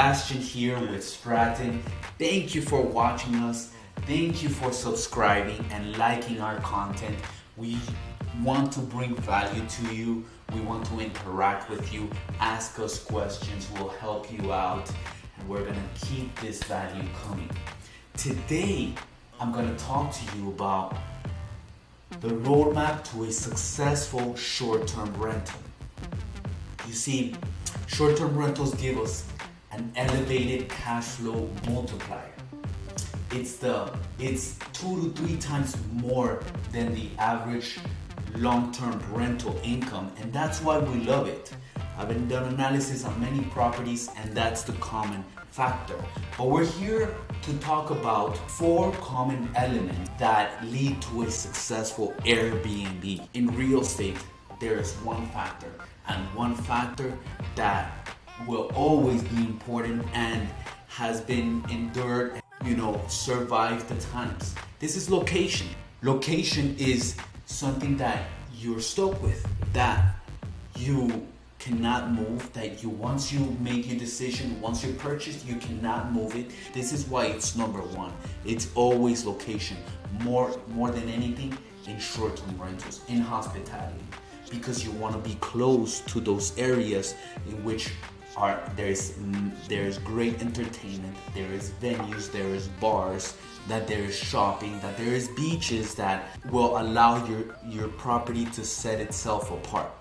Sebastian here with Stratton. Thank you for watching us. Thank you for subscribing and liking our content. We want to bring value to you. We want to interact with you. Ask us questions. We'll help you out. And we're going to keep this value coming. Today, I'm going to talk to you about the roadmap to a successful short-term rental. You see, short-term rentals give us an elevated cash flow multiplier. It's 2 to 3 times more than the average long-term rental income, and that's why we love it. I've been done analysis on many properties, and that's the common factor. But we're here to talk about 4 common elements that lead to a successful Airbnb. In real estate, there is one factor, and one factor that will always be important and has been endured, survived the times. This is location. Location is something that you're stuck with, that you cannot move, that once you make your decision, once you purchase, you cannot move it. This is why it's number 1. It's always location, more than anything in short-term rentals, in hospitality, because you want to be close to those areas in which there's great entertainment, there is venues, there is bars, that there is shopping, that there is beaches that will allow your property to set itself apart.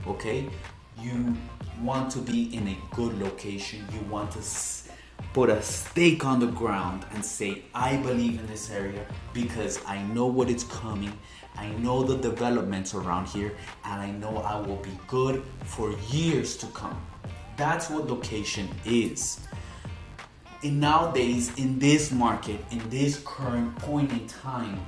Okay, you want to be in a good location. You want to put a stake on the ground and say, I believe in this area because I know what is coming. I know the developments around here, and I know I will be good for years to come. That's what location is. And nowadays, in this market, in this current point in time,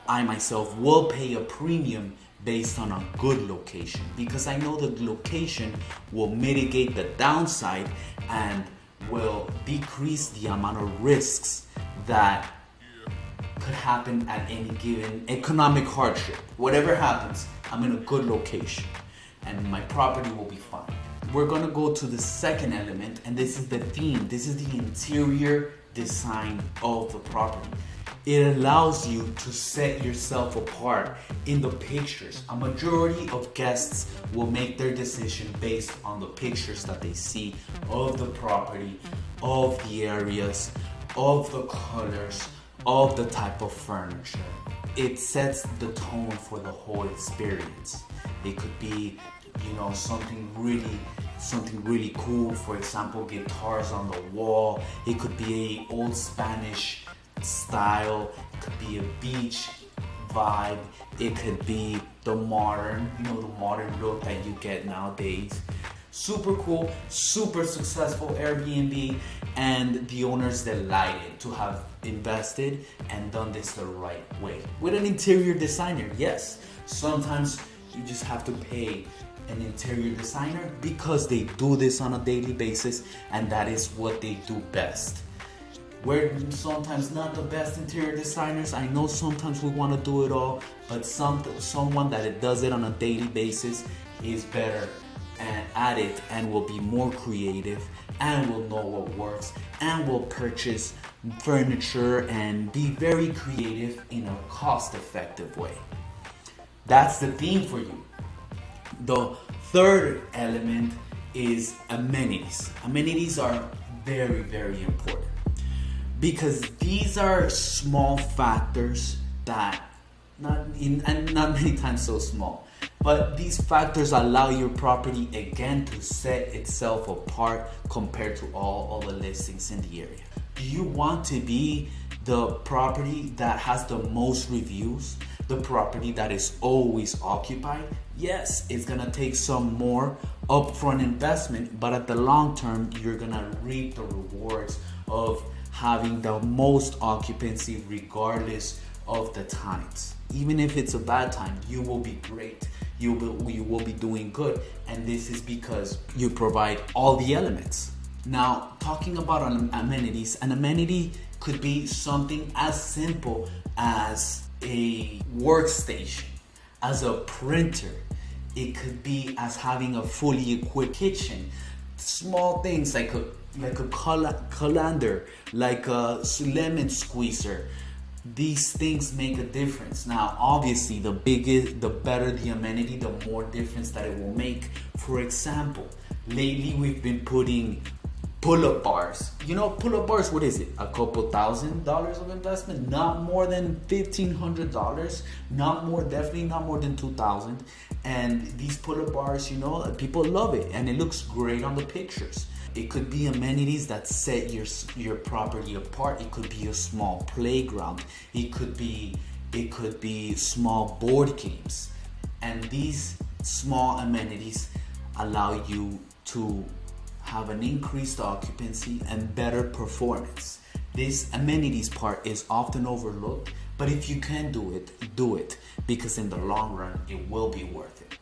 I myself will pay a premium based on a good location, because I know the location will mitigate the downside and will decrease the amount of risks that could happen at any given economic hardship. Whatever happens, I'm in a good location and my property will be fine. We're gonna go to the second element, and this is the theme. This is the interior design of the property. It allows you to set yourself apart in the pictures. A majority of guests will make their decision based on the pictures that they see of the property, of the areas, of the colors, of the type of furniture. It sets the tone for the whole experience. It could be, something really cool. For example, guitars on the wall. It could be a old Spanish style. It could be a beach vibe. It could be the modern look that you get nowadays. Super cool, super successful Airbnb, and the owners delighted to have invested and done this the right way. With an interior designer, yes, sometimes you just have to pay an interior designer because they do this on a daily basis, and that is what they do best. We're sometimes not the best interior designers. I know sometimes we want to do it all, but someone that does it on a daily basis is better at it and will be more creative and will know what works and will purchase furniture and be very creative in a cost-effective way. That's the theme for you. The third element is amenities. Amenities are very, very important because these are small factors that not many times so small, but these factors allow your property again to set itself apart compared to all the listings in the area. Do you want to be the property that has the most reviews, the property that is always occupied? Yes, it's gonna take some more upfront investment, but at the long term, you're gonna reap the rewards of having the most occupancy regardless of the times. Even if it's a bad time, you will be great. You will be doing good, and this is because you provide all the elements. Now, talking about amenities, an amenity could be something as simple as a workstation, as a printer. It could be as having a fully equipped kitchen. Small things like a colander, like a lemon squeezer. These things make a difference. Now, obviously, the better the amenity, the more difference that it will make. For example, lately we've been putting pull-up bars. Pull-up bars, what is it? A couple $1,000s of investment? Not more than $1,500. Definitely not more than $2,000. And these pull-up bars, people love it, and it looks great on the pictures. It could be amenities that set your property apart. It could be a small playground. It could be small board games. And these small amenities allow you to have an increased occupancy and better performance. This amenities part is often overlooked, but if you can do it, because in the long run, it will be worth it.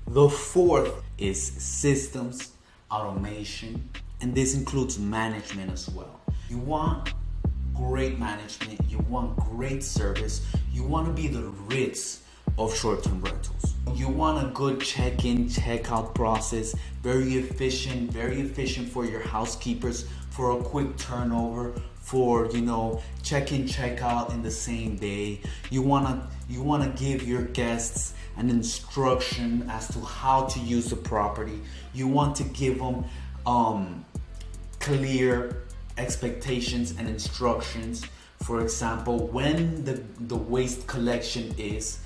The fourth is systems, automation, and this includes management as well. You want great management, you want great service, you want to be the Ritz of short-term rentals. You want a good check-in, check-out process, very efficient for your housekeepers, for a quick turnover, for check-in, check-out in the same day. You wanna give your guests an instruction as to how to use the property. You want to give them clear expectations and instructions. For example, when the waste collection is,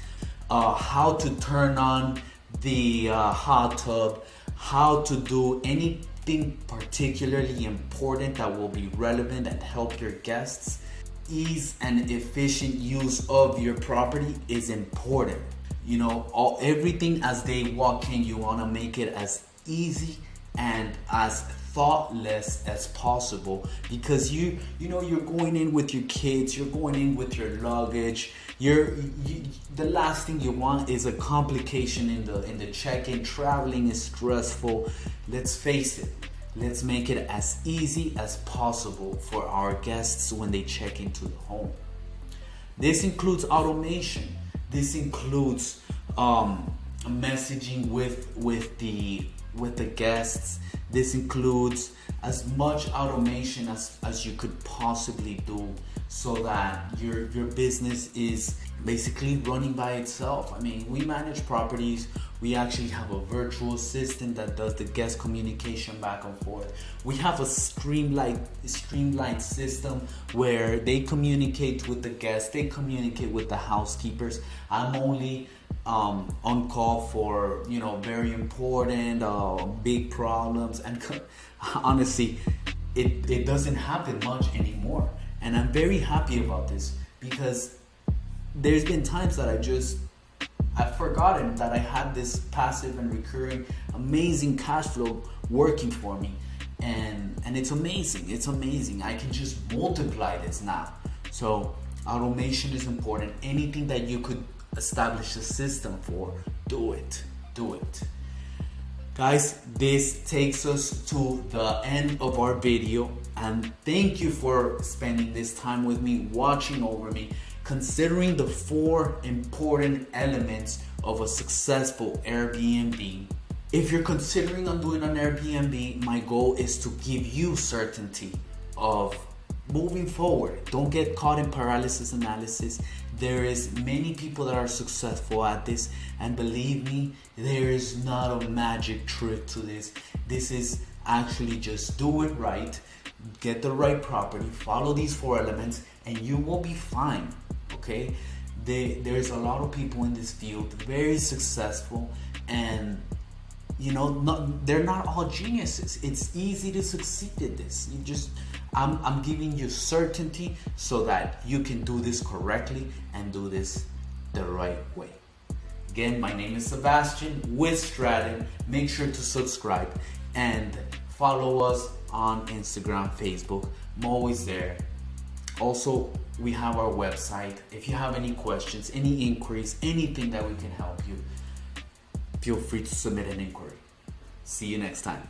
how to turn on the hot tub, how to do anything particularly important that will be relevant and help your guests. Ease and efficient use of your property is important. Everything as they walk in, you want to make it as easy and as thoughtless as possible, because you're going in with your kids, you're going in with your luggage. The last thing you want is a complication in the check-in. Traveling is stressful. Let's face it. Let's make it as easy as possible for our guests when they check into the home. This includes automation. This includes messaging with the guests. This includes as much automation as you could possibly do, so that your business is basically running by itself. I mean, we manage properties. We actually have a virtual assistant that does the guest communication back and forth. We have a streamlined system where they communicate with the guests, they communicate with the housekeepers. I'm only on call for very important big problems, and honestly it doesn't happen much anymore, and I'm very happy about this, because there's been times that I've forgotten that I had this passive and recurring amazing cash flow working for me, and it's amazing. I can just multiply this now. So automation is important. Anything that you could establish a system for, do it. Guys, this takes us to the end of our video, and thank you for spending this time with me, watching over me, considering the 4 important elements of a successful Airbnb. If you're considering on doing an Airbnb, my goal is to give you certainty of moving forward. Don't get caught in paralysis analysis. There is many people that are successful at this, and believe me, there is not a magic trick to this. This is actually just do it right, get the right property, follow these 4 elements, and you will be fine. Okay, there's a lot of people in this field very successful, and they're not all geniuses. It's easy to succeed at this. I'm giving you certainty so that you can do this correctly and do this the right way. Again, my name is Sebastian with Stratton. Make sure to subscribe and follow us on Instagram, Facebook. I'm always there. Also, we have our website. If you have any questions, any inquiries, anything that we can help you, feel free to submit an inquiry. See you next time.